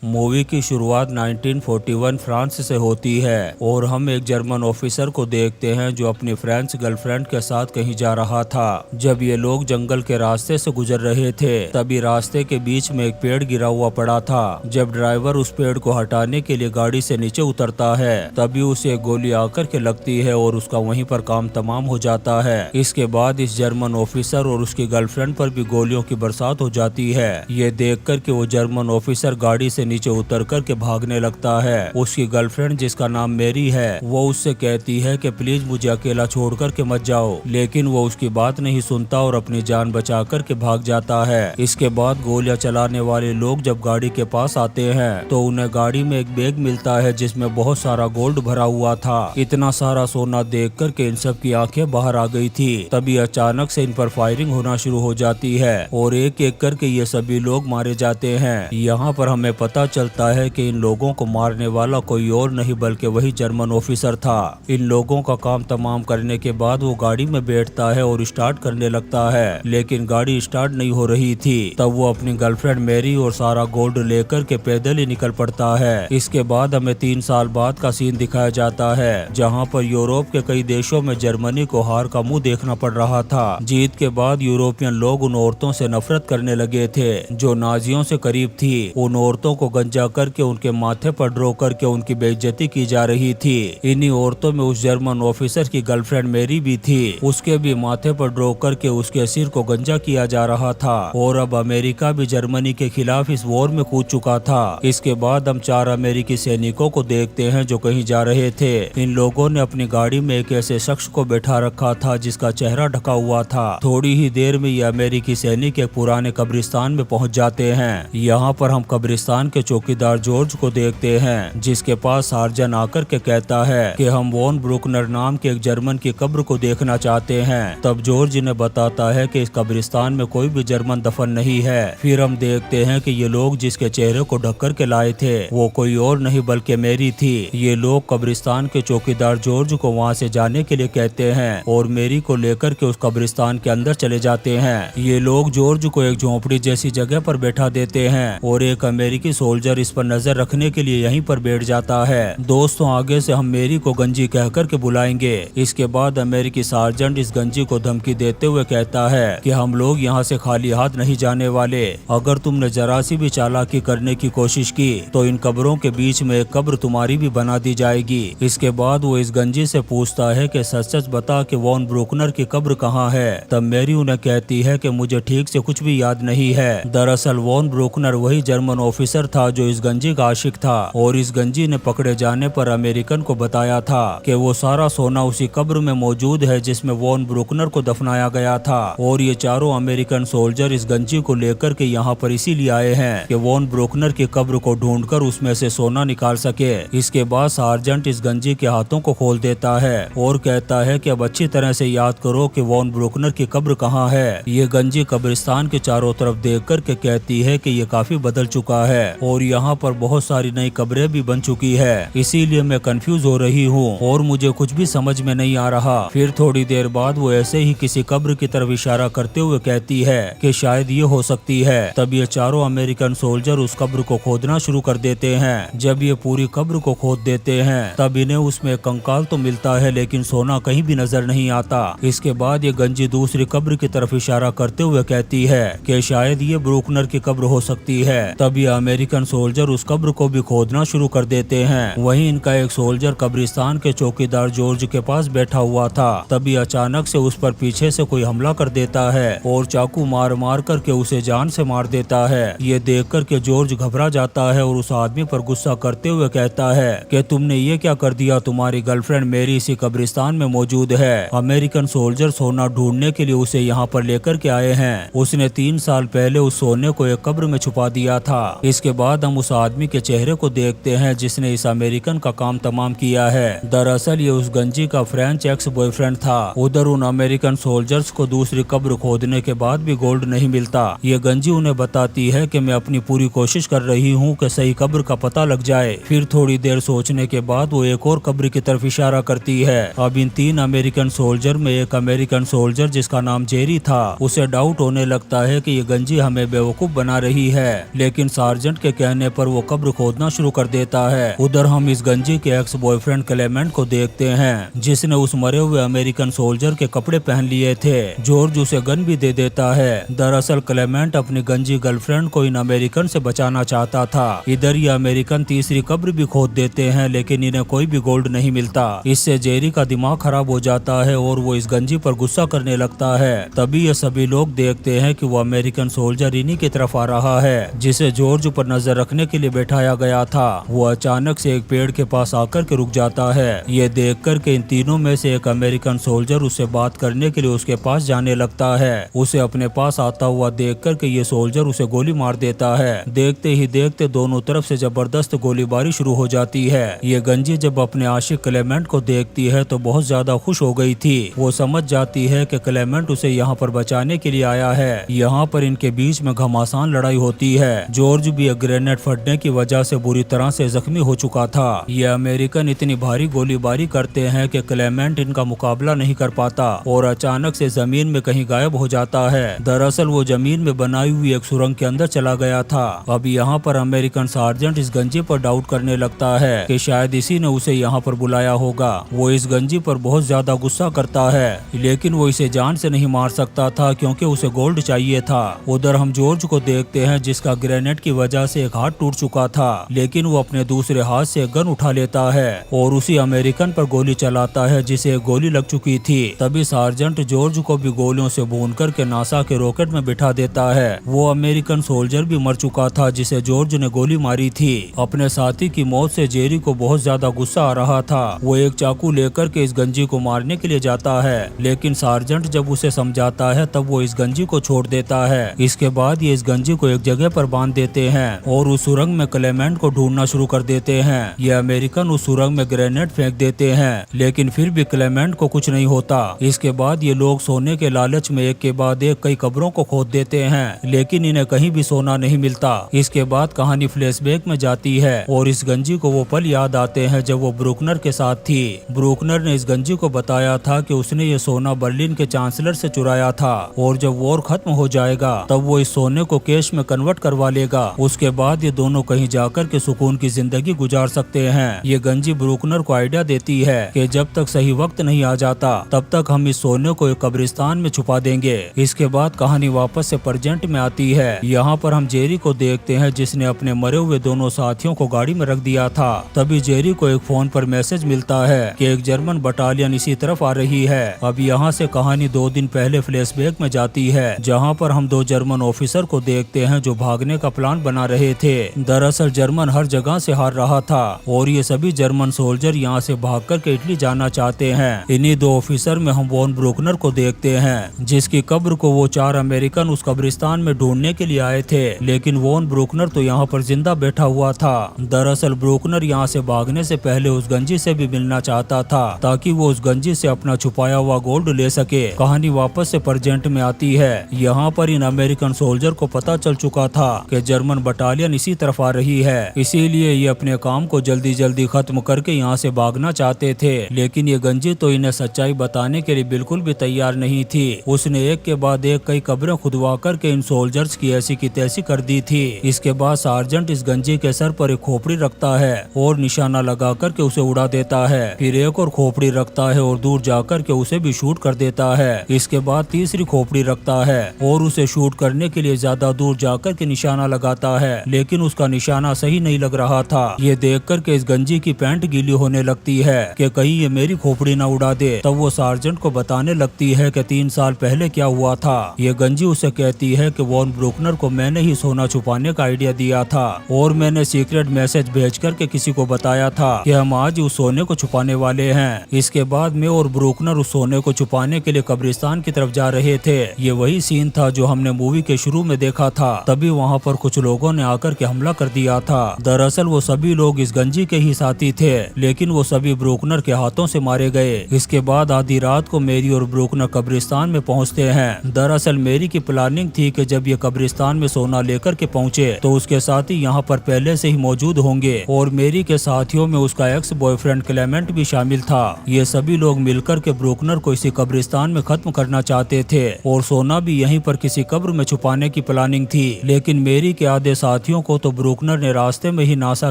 Movie की शुरुआत 1941 France से होती है और हम एक जर्मन ऑफिसर को देखते हैं जो अपनी फ्रेंच गर्लफ्रेंड के साथ कहीं जा रहा था। जब ये लोग जंगल के रास्ते से गुजर रहे थे तभी रास्ते के बीच में एक पेड़ गिरा हुआ पड़ा था। जब ड्राइवर उस पेड़ को हटाने के लिए गाड़ी से नीचे उतरता है तभी उसे एक गोली आकर के लगती है और उसका वहीं पर काम तमाम हो जाता है। इसके बाद इस जर्मन ऑफिसर और उसकी गर्लफ्रेंड पर भी गोलियों की बरसात हो जाती है। ये देख कर के वो जर्मन ऑफिसर गाड़ी से नीचे उतर कर के भागने लगता है। उसकी गर्लफ्रेंड जिसका नाम मेरी है वो उससे कहती है कि प्लीज मुझे अकेला छोड़ कर के मत जाओ, लेकिन वो उसकी बात नहीं सुनता और अपनी जान बचा कर के भाग जाता है। इसके बाद गोलियां चलाने वाले लोग जब गाड़ी के पास आते हैं तो उन्हें गाड़ी में एक बैग मिलता है जिसमें बहुत सारा गोल्ड भरा हुआ था। इतना सारा सोना देख कर के इन सब की आंखें बाहर आ गई थी। तभी अचानक से इन पर फायरिंग होना शुरू हो जाती है और एक एक करके ये सभी लोग मारे जाते हैं। यहाँ पर हमें पता चलता है कि इन लोगों को मारने वाला कोई और नहीं बल्कि वही जर्मन ऑफिसर था। इन लोगों का काम तमाम करने के बाद वो गाड़ी में बैठता है और स्टार्ट करने लगता है, लेकिन गाड़ी स्टार्ट नहीं हो रही थी। तब वो अपनी गर्लफ्रेंड मेरी और सारा गोल्ड लेकर के पैदल ही निकल पड़ता है। इसके बाद हमें 3 साल बाद का सीन दिखाया जाता है जहाँ पर यूरोप के कई देशों में जर्मनी को हार का मुंह देखना पड़ रहा था। जीत के बाद यूरोपियन लोग उन औरतों से नफरत करने लगे थे जो नाजियों से करीब थी। उन औरतों को गंजा करके उनके माथे पर ड्रॉ करके उनकी बेइज्जती की जा रही थी। इन्हीं औरतों में उस जर्मन ऑफिसर की गर्लफ्रेंड मेरी भी थी। उसके भी माथे पर ड्रॉ करके उसके सिर को गंजा किया जा रहा था और अब अमेरिका भी जर्मनी के खिलाफ इस वॉर में कूद चुका था। इसके बाद हम 4 अमेरिकी सैनिकों को देखते हैं जो कहीं जा रहे थे। इन लोगों ने अपनी गाड़ी में एक ऐसे शख्स को बैठा रखा था जिसका चेहरा ढका हुआ था। थोड़ी ही देर में ये अमेरिकी सैनिक एक पुराने कब्रिस्तान में पहुंच जाते हैं। यहाँ पर हम कब्रिस्तान के चौकीदार जॉर्ज को देखते हैं जिसके पास सार्जन आकर के कहता है कि हम वॉन ब्रुकनर नाम के एक जर्मन की कब्र को देखना चाहते हैं। तब जॉर्ज ने बताता है कि इस कब्रिस्तान में कोई भी जर्मन दफन नहीं है। फिर हम देखते हैं कि ये लोग जिसके चेहरे को ढककर के लाए थे वो कोई और नहीं बल्कि मेरी थी। ये लोग कब्रिस्तान के चौकीदार जॉर्ज को वहाँ से जाने के लिए कहते हैं और मेरी को लेकर के उस कब्रिस्तान के अंदर चले जाते हैं। ये लोग जॉर्ज को एक झोपड़ी जैसी जगह पर बैठा देते हैं और एक अमेरिकी सोल्जर इस पर नजर रखने के लिए यहीं पर बैठ जाता है। दोस्तों आगे से हम मेरी को गंजी कहकर के बुलाएंगे। इसके बाद अमेरिकी सार्जेंट इस गंजी को धमकी देते हुए कहता है कि हम लोग यहाँ से खाली हाथ नहीं जाने वाले। अगर तुमने जरा सी भी चालाकी करने की कोशिश की तो इन कब्रों के बीच में एक कब्र तुम्हारी भी बना दी जाएगी। इसके बाद वो इस गंजी से पूछता है कि सच सच बता कि वॉन ब्रुकनर की कब्र कहाँ है। तब मेरी उन्हें कहती है कि मुझे ठीक से कुछ भी याद नहीं है। दरअसल वॉन ब्रुकनर वही जर्मन ऑफिसर था जो इस गंजी का आशिक था और इस गंजी ने पकड़े जाने पर अमेरिकन को बताया था कि वो सारा सोना उसी कब्र में मौजूद है जिसमें वॉन ब्रुकनर को दफनाया गया था। और ये चारों अमेरिकन सोल्जर इस गंजी को लेकर के यहाँ पर इसीलिए आए हैं कि वॉन ब्रुकनर की कब्र को ढूंढकर उसमें से सोना निकाल सके। इसके बाद सार्जेंट इस गंजी के हाथों को खोल देता है और कहता है कि अब अच्छी तरह से याद करो कि वॉन ब्रुकनर की कब्र कहाँ है। ये गंजी कब्रिस्तान के चारों तरफ देख कर के कहती है कि ये काफी बदल चुका है और यहाँ पर बहुत सारी नई कब्रें भी बन चुकी है, इसीलिए मैं कंफ्यूज हो रही हूँ और मुझे कुछ भी समझ में नहीं आ रहा। फिर थोड़ी देर बाद वो ऐसे ही किसी कब्र की तरफ इशारा करते हुए कहती है कि शायद ये हो सकती है। तब ये चारों अमेरिकन सोल्जर उस कब्र को खोदना शुरू कर देते हैं। जब ये पूरी कब्र को खोद देते हैं तब इन्हें उसमें कंकाल तो मिलता है लेकिन सोना कहीं भी नजर नहीं आता। इसके बाद ये गंजी दूसरी कब्र की तरफ इशारा करते हुए कहती है कि शायद ये ब्रुकनर की कब्र हो सकती है। तब ये अमेरिकन सोल्जर उस कब्र को भी खोदना शुरू कर देते हैं। वहीं इनका एक सोल्जर कब्रिस्तान के चौकीदार जॉर्ज के पास बैठा हुआ था। तभी अचानक से उस पर पीछे से कोई हमला कर देता है और चाकू मार मार करके उसे जान से मार देता है। ये देख कर के जॉर्ज घबरा जाता है और उस आदमी पर गुस्सा करते हुए कहता है कि तुमने ये क्या कर दिया, तुम्हारी गर्लफ्रेंड मेरी इसी कब्रिस्तान में मौजूद है। अमेरिकन सोल्जर सोना ढूंढने के लिए उसे यहाँ पर लेकर के आए हैं। उसने 3 साल पहले उस सोने को एक कब्र में छुपा दिया था। इसके बाद हम उस आदमी के चेहरे को देखते हैं जिसने इस अमेरिकन का काम तमाम किया है। दरअसल ये उस गंजी का फ्रेंच एक्स बॉयफ्रेंड था। उधर उन अमेरिकन सोल्जर्स को दूसरी कब्र खोदने के बाद भी गोल्ड नहीं मिलता। ये गंजी उन्हें बताती है कि मैं अपनी पूरी कोशिश कर रही हूँ कि सही कब्र का पता लग जाए। फिर थोड़ी देर सोचने के बाद वो एक और कब्र की तरफ इशारा करती है। अब इन 3 अमेरिकन सोल्जर में एक अमेरिकन सोल्जर जिसका नाम जेरी था उसे डाउट होने लगता है कि ये गंजी हमें बेवकूफ बना रही है, लेकिन सार्जेंट के कहने पर वो कब्र खोदना शुरू कर देता है। उधर हम इस गंजी के एक्स बॉयफ्रेंड क्लेमेंट को देखते हैं, जिसने उस मरे हुए अमेरिकन सोल्जर के कपड़े पहन लिए थे। जॉर्ज उसे गन भी दे देता है। दरअसल क्लेमेंट अपनी गंजी गर्लफ्रेंड को इन अमेरिकन से बचाना चाहता था। इधर ये अमेरिकन तीसरी कब्र भी खोद देते हैं, लेकिन इन्हें कोई भी गोल्ड नहीं मिलता। इससे जेरी का दिमाग खराब हो जाता है और वो इस गंजी पर गुस्सा करने लगता है। तभी ये सभी लोग देखते हैं कि वो अमेरिकन सोल्जर इन्हीं की तरफ आ रहा है, जिसे जॉर्ज पर नजर रखने के लिए बैठाया गया था। वो अचानक से एक पेड़ के पास आकर के रुक जाता है। ये देख कर के इन तीनों में से एक अमेरिकन सोल्जर उससे बात करने के लिए उसके पास जाने लगता है। उसे अपने पास आता हुआ देख कर के ये सोल्जर उसे गोली मार देता है। देखते ही देखते दोनों तरफ से जबरदस्त गोलीबारी शुरू हो जाती है। ये गंजी जब अपने आशिक क्लेमेंट को देखती है तो बहुत ज्यादा खुश हो गई थी। वो समझ जाती है कि क्लेमेंट उसे यहाँ पर बचाने के लिए आया है। यहाँ पर इनके बीच में घमासान लड़ाई होती है। जॉर्ज भी एक ग्रेनेड फटने की वजह से बुरी तरह से जख्मी हो चुका था। ये अमेरिकन इतनी भारी गोलीबारी करते हैं कि क्लेमेंट इनका मुकाबला नहीं कर पाता और अचानक से जमीन में कहीं गायब हो जाता है। दरअसल वो जमीन में बनाई हुई एक सुरंग के अंदर चला गया था। अब यहाँ पर अमेरिकन सार्जेंट इस गंजी पर डाउट करने लगता है कि शायद इसी ने उसे यहाँ पर बुलाया होगा। वो इस गंजी पर बहुत ज्यादा गुस्सा करता है, लेकिन वो इसे जान से नहीं मार सकता था क्योंकि उसे गोल्ड चाहिए था। उधर हम जॉर्ज को देखते हैं, जिसका ग्रेनेड की वजह से एक हाथ टूट चुका था, लेकिन वो अपने दूसरे हाथ से गन उठा लेता है और उसी अमेरिकन पर गोली चलाता है जिसे गोली लग चुकी थी। तभी सार्जेंट जॉर्ज को भी गोलियों से भून करके नासा के रॉकेट में बिठा देता है। वो अमेरिकन सोल्जर भी मर चुका था जिसे जॉर्ज ने गोली मारी थी। अपने साथी की मौत से जेरी को बहुत ज्यादा गुस्सा आ रहा था। वो एक चाकू लेकर के इस गंजी को मारने के लिए जाता है, लेकिन सार्जेंट जब उसे समझाता है तब वो इस गंजी को छोड़ देता है। इसके बाद ये इस गंजी को एक जगह पर बांध देते हैं और उस सुरंग में क्लेमेंट को ढूंढना शुरू कर देते हैं। ये अमेरिकन उस सुरंग में ग्रेनेड फेंक देते हैं, लेकिन फिर भी क्लेमेंट को कुछ नहीं होता। इसके बाद ये लोग सोने के लालच में एक के बाद एक कई कब्रों को खोद देते हैं, लेकिन इन्हें कहीं भी सोना नहीं मिलता। इसके बाद कहानी फ्लैशबैक में जाती है और इस गंजी को वो पल याद आते हैं जब वो ब्रूकनर के साथ थी। ब्रूकनर ने इस गंजी को बताया था कि उसने ये सोना बर्लिन के चांसलर से चुराया था और जब वॉर खत्म हो जाएगा तब वो इस सोने को कैश में कन्वर्ट करवा लेगा। उसके बाद ये दोनों कहीं जाकर के सुकून की जिंदगी गुजार सकते हैं। ये गंजी ब्रूकनर को आइडिया देती है कि जब तक सही वक्त नहीं आ जाता तब तक हम इस सोने को एक कब्रिस्तान में छुपा देंगे। इसके बाद कहानी वापस से प्रेजेंट में आती है। यहाँ पर हम जेरी को देखते हैं, जिसने अपने मरे हुए दोनों साथियों को गाड़ी में रख दिया था। तभी जेरी को एक फोन पर मैसेज मिलता है कि एक जर्मन बटालियन इसी तरफ आ रही है। अब यहाँ से कहानी 2 दिन पहले फ्लैशबैक में जाती है, जहाँ पर हम 2 जर्मन ऑफिसर को देखते हैं जो भागने का प्लान बना रहे थे। दरअसल जर्मन हर जगह से हार रहा था और ये सभी जर्मन सोल्जर यहाँ से भागकर के इटली जाना चाहते हैं। इन्हीं 2 ऑफिसर में हम वॉन ब्रूकनर को देखते हैं, जिसकी कब्र को वो 4 अमेरिकन उस कब्रिस्तान में ढूंढने के लिए आए थे, लेकिन वॉन ब्रूकनर तो यहाँ पर जिंदा बैठा हुआ था। दरअसल ब्रूकनर यहाँ से भागने से पहले उस गंजी से भी मिलना चाहता था ताकि वो उस गंजी से अपना छुपाया हुआ गोल्ड ले सके। कहानी वापस से प्रेजेंट में आती है। यहाँ पर इन अमेरिकन सोल्जर को पता चल चुका था कि जर्मन बटालियन इसी तरफ आ रही है, इसीलिए ये अपने काम को जल्दी जल्दी खत्म करके यहाँ से भागना चाहते थे। लेकिन ये गंजी तो इन्हें सच्चाई बताने के लिए बिल्कुल भी तैयार नहीं थी। उसने एक के बाद एक कई कब्रें खुदवा करके इन सोल्जर्स की ऐसी की तैसी कर दी थी। इसके बाद सार्जेंट इस गंजी के सर पर एक खोपड़ी रखता है और निशाना लगा करके उसे उड़ा देता है। फिर एक और खोपड़ी रखता है और दूर जाकर के उसे भी शूट कर देता है। इसके बाद तीसरी खोपड़ी रखता है और उसे शूट करने के लिए ज्यादा दूर जाकर के निशाना लगाता है, लेकिन उसका निशाना सही नहीं लग रहा था। ये देख कर के इस गंजी की पैंट गीली होने लगती है कि कहीं ये मेरी खोपड़ी ना उड़ा दे। तब वो सार्जेंट को बताने लगती है कि 3 साल पहले क्या हुआ था। ये गंजी उसे कहती है कि वॉन ब्रूकनर को मैंने ही सोना छुपाने का आइडिया दिया था और मैंने सीक्रेट मैसेज भेज करके किसी को बताया था कि हम आज उस सोने को छुपाने वाले हैं। इसके बाद मैं और ब्रूकनर उस सोने को छुपाने के लिए कब्रिस्तान की तरफ जा रहे थे। ये वही सीन था जो हमने मूवी के शुरू में देखा था। तभी वहाँ पर कुछ लोगों ने आकर के हमला कर दिया था। दरअसल वो सभी लोग इस गंजी के ही साथी थे, लेकिन वो सभी ब्रूकनर के हाथों से मारे गए। इसके बाद आधी रात को मेरी और ब्रूकनर कब्रिस्तान में पहुँचते हैं। दरअसल मेरी की प्लानिंग थी कि जब ये कब्रिस्तान में सोना लेकर के पहुँचे तो उसके साथी यहाँ पर पहले से ही मौजूद होंगे और मेरी के साथियों में उसका एक्स बॉयफ्रेंड क्लेमेंट भी शामिल था। ये सभी लोग मिलकर के ब्रूकनर को इसी कब्रिस्तान में खत्म करना चाहते थे और सोना भी यहीं पर किसी कब्र में छुपाने की प्लानिंग थी। लेकिन मेरी के आधे साथियों को तो ब्रूकनर ने रास्ते में ही नासा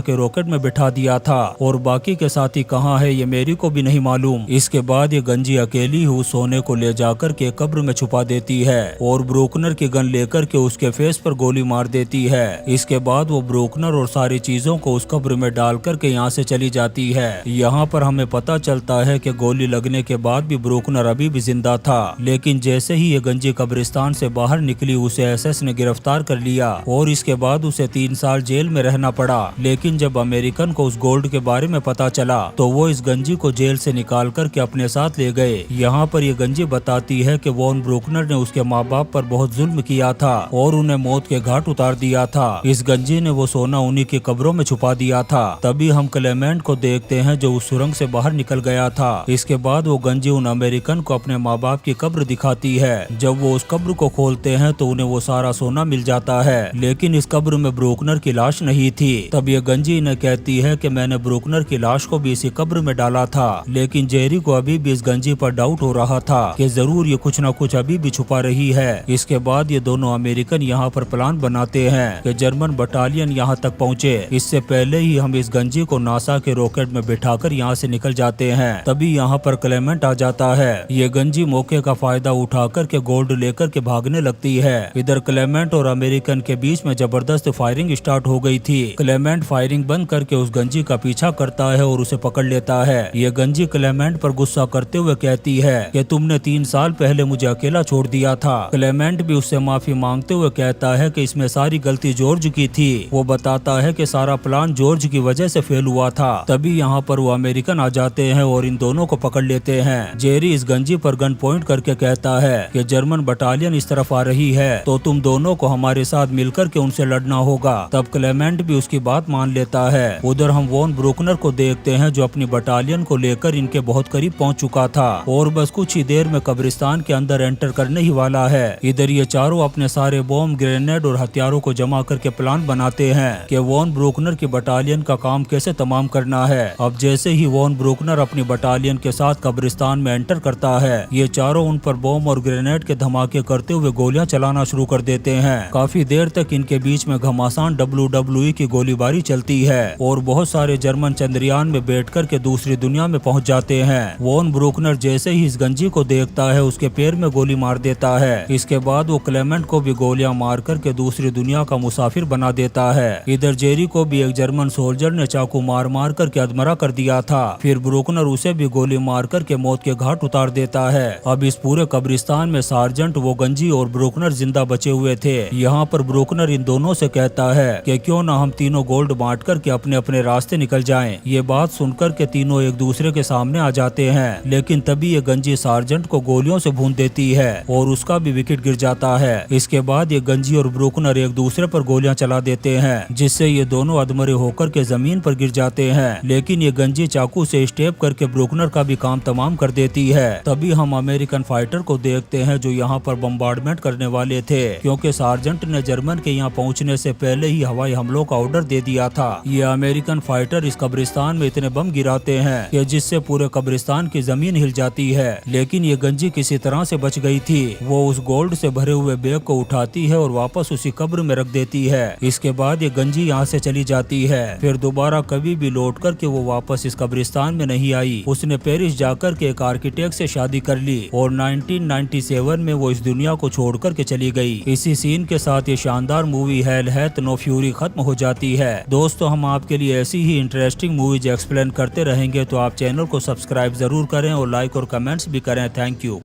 के रॉकेट में बिठा दिया था और बाकी के साथी कहाँ है ये मेरी को भी नहीं मालूम। इसके बाद ये गंजी अकेली उस सोने को ले जाकर के कब्र में छुपा देती है और ब्रूकनर की गन लेकर के उसके फेस पर गोली मार देती है। इसके बाद वो ब्रूकनर और सारी चीजों को उस कब्र में डाल करके यहाँ से चली जाती है। यहाँ पर हमें पता चलता है कि गोली लगने के बाद भी ब्रूकनर अभी भी जिंदा था, लेकिन जैसे ही ये गंजी कब्रिस्तान से बाहर निकली उसे एसएस ने गिरफ्तार कर लिया और इसके बाद उसे 3 साल जेल में रहना पड़ा। लेकिन जब अमेरिकन को उस गोल्ड के बारे में पता चला तो वो इस गंजी को जेल से निकाल करके अपने साथ ले गए। यहाँ पर ये गंजी बताती है कि वॉन ब्रूकनर ने उसके माँ बाप पर बहुत जुल्म किया था और उन्हें मौत के घाट उतार दिया था। इस गंजी ने वो सोना उन्हीं की कब्रों में छुपा दिया था। तभी हम क्लेमेंट को देखते हैं जो उस सुरंग से बाहर निकल गया था। इसके बाद वो गंजी उन अमेरिकन को अपने माँ बाप की कब्र दिखाती है। जब वो उस कब्र को खोलते हैं तो उन्हें वो सारा सोना मिल जाता है, लेकिन इस कब्र में ब्रूकनर की लाश नहीं थी। तब ये गंजी ने कहती है कि मैंने ब्रूकनर की लाश को भी इसी कब्र में डाला था, लेकिन जेरी को अभी भी इस गंजी पर डाउट हो रहा था कि जरूर ये कुछ न कुछ अभी भी छुपा रही है। इसके बाद ये दोनों अमेरिकन यहाँ पर प्लान बनाते हैं कि जर्मन बटालियन यहाँ तक पहुँचे। इससे पहले ही हम इस गंजी को नासा के रॉकेट में बिठाकर यहाँ से निकल जाते हैं। तभी यहाँ पर क्लेमेंट आ जाता है। ये गंजी मौके का फायदा उठाकर के गोल्ड लेकर के भागने लगती है। इधर क्लेमेंट और अमेरिकन के बीच में जबरदस्त फायरिंग स्टार्ट हो गई थी। क्लेमेंट फायरिंग बंद करके उस गंजी का पीछा करता है और उसे पकड़ लेता है। ये गंजी क्लेमेंट पर गुस्सा करते हुए कहती है कि तुमने 3 साल पहले मुझे अकेला छोड़ दिया था। क्लेमेंट भी उससे माफी मांगते हुए कहता है कि इसमें सारी गलती जॉर्ज की थी। वो बताता है कि सारा प्लान जॉर्ज की वजह से फेल हुआ था। तभी यहाँ पर वो अमेरिकन आ जाते हैं और इन दोनों को पकड़ लेते हैं। जेरी इस गंजी पर गन पॉइंट करके कहता है कि जर्मन बटालियन इस तरफ आ रही है तो तुम दोनों को हमारे साथ मिलकर के उनसे लड़ना होगा। तब क्लेमेंट भी उसकी बात मान लेता है। उधर हम वॉन ब्रूकनर को देखते हैं जो अपनी बटालियन को लेकर इनके बहुत करीब पहुंच चुका था और बस कुछ ही देर में कब्रिस्तान के अंदर एंटर करने ही वाला है। इधर ये चारों अपने सारे बॉम्ब, ग्रेनेड और हथियारों को जमा करके प्लान बनाते हैं कि वॉन ब्रूकनर की बटालियन का काम कैसे तमाम करना है। अब जैसे ही वॉन ब्रूकनर अपनी बटालियन के साथ कब्रिस्तान में एंटर करता है, ये चारों उन पर बॉम्ब और ग्रेनेड के धमाके करते हुए गोलियां चलाना शुरू कर देते हैं। काफी देर तक इनके बीच में घमासान WWE की गोलीबारी चलती है और बहुत सारे जर्मन चंद्रयान में बैठकर के दूसरी दुनिया में पहुंच जाते हैं। वॉन ब्रूकनर जैसे ही इस गंजी को देखता है उसके पैर में गोली मार देता है। इसके बाद वो क्लेमेंट को भी गोलियां मार करके दूसरी दुनिया का मुसाफिर बना देता है। इधर जेरी को भी एक जर्मन सोल्जर ने चाकू मार मार करके अधमरा कर दिया था। फिर ब्रूकनर उसे भी गोली मार करके मौत के घाट उतार देता है। अब इस पूरे कब्रिस्तान में सार्जेंट, वो गंजी और ब्रूकनर जिंदा बचे हुए थे। यहाँ पर ब्रूकनर इन दोनों से कहता है कि क्यों ना हम तीनों गोल्ड बांट करके अपने अपने रास्ते निकल जाएं। ये बात सुनकर के तीनों एक दूसरे के सामने आ जाते हैं, लेकिन तभी ये गंजी सार्जेंट को गोलियों से भून देती है और उसका भी विकेट गिर जाता है। इसके बाद ये गंजी और ब्रूकनर एक दूसरे पर गोलियां चला देते हैं, जिससे ये दोनों अधमरे होकर के जमीन पर गिर जाते हैं। लेकिन ये गंजी चाकू से स्टेप करके ब्रूकनर का भी काम तमाम कर देती है। तभी हम अमेरिकन फाइटर को देखते हैं जो यहाँ पर बम्बार्डमेंट करने वाले थे, क्योंकि सार्जेंट ने जर्मन के यहाँ पहुँचने से पहले ही हवाई हमलों का ऑर्डर दे दिया था। ये अमेरिकन फाइटर इस कब्रिस्तान में इतने बम गिराते हैं कि जिससे पूरे कब्रिस्तान की जमीन हिल जाती है। लेकिन ये गंजी किसी तरह से बच गई थी। वो उस गोल्ड से भरे हुए बैग को उठाती है और वापस उसी कब्र में रख देती है। इसके बाद ये गंजी यहाँ से चली जाती है। फिर दोबारा कभी भी लौट करके वो वापस इस कब्रिस्तान में नहीं आई। उसने पेरिस जाकर के एक आर्किटेक्ट से शादी कर ली और 1997 में वो इस दुनिया को छोड़ करके चली गई। इसी सीन के साथ ये शानदार movie Hell Hath No Fury खत्म हो जाती है। दोस्तों, हम आपके लिए ऐसी ही इंटरेस्टिंग मूवीज एक्सप्लेन करते रहेंगे, तो आप चैनल को सब्सक्राइब जरूर करें और लाइक और कमेंट्स भी करें। Thank you.